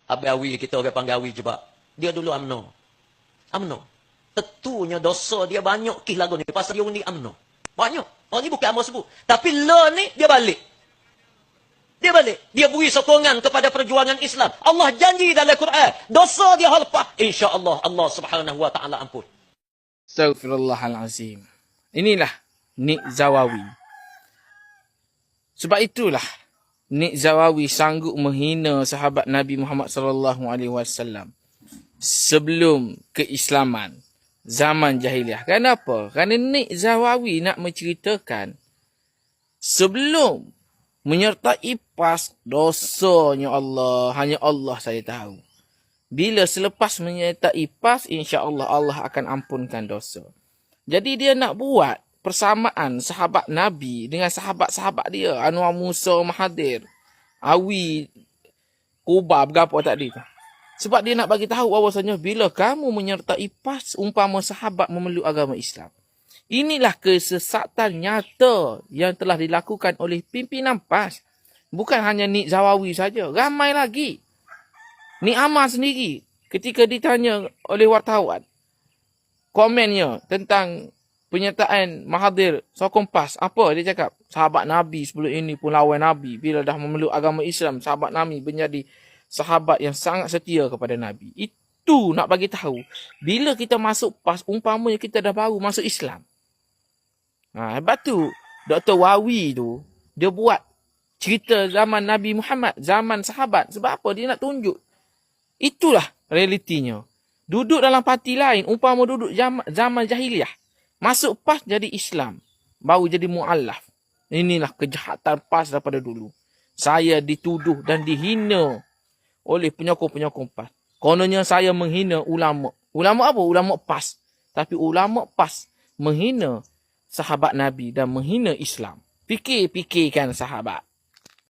Abawi kita orang panggil awi juga. Dia dulu UMNO. UMNO. Tentunya dosa dia banyak kih lagu ni. Pasal dia undi UMNO. Banyak. Oh ni bukan Amor sebut. Tapi lo ni dia balik. Dia balik. Dia beri sokongan kepada perjuangan Islam. Allah janji dalam Quran. Dosa dia halpah. InsyaAllah Allah subhanahu wa ta'ala ampun. Astaghfirullahalazim. Inilah Nik Zawawi. Sebab itulah Nik Zawawi sanggup menghina sahabat Nabi Muhammad sallallahu alaihi wasallam sebelum keislaman, zaman jahiliah. Kenapa? Kerana Nik Zawawi nak menceritakan sebelum menyertai PAS, dosanya Allah, hanya Allah saya tahu. Bila selepas menyertai PAS, insya-Allah Allah akan ampunkan dosa. Jadi dia nak buat persamaan sahabat Nabi dengan sahabat-sahabat dia. Anwar Musa Mahathir, Awi, Kuba, berapa tadi tu. Sebab dia nak bagi tahu bahawasanya bila kamu menyertai PAS, umpama sahabat memeluk agama Islam. Inilah kesesatan nyata yang telah dilakukan oleh pimpinan PAS. Bukan hanya Nik Zawawi saja, ramai lagi. Nik Amar sendiri, ketika ditanya oleh wartawan, komennya tentang penyertaan Mahathir sokong PAS, apa dia cakap? Sahabat Nabi sebelum ini pun lawan Nabi. Bila dah memeluk agama Islam, sahabat Nabi menjadi sahabat yang sangat setia kepada Nabi. Itu nak bagi tahu, bila kita masuk PAS, umpamanya kita dah baru masuk Islam. Sebab tu, Dr. Wawi tu, dia buat cerita zaman Nabi Muhammad, zaman sahabat. Sebab apa? Dia nak tunjuk. Itulah realitinya. Duduk dalam parti lain, umpama duduk zaman jahiliah. Masuk PAS jadi Islam. Baru jadi mu'allaf. Inilah kejahatan PAS daripada dulu. Saya dituduh dan dihina oleh penyokong-penyokong PAS. Kononnya saya menghina ulama. Ulama apa? Ulama PAS. Tapi ulama PAS menghina sahabat Nabi dan menghina Islam. Fikir-fikirkan sahabat.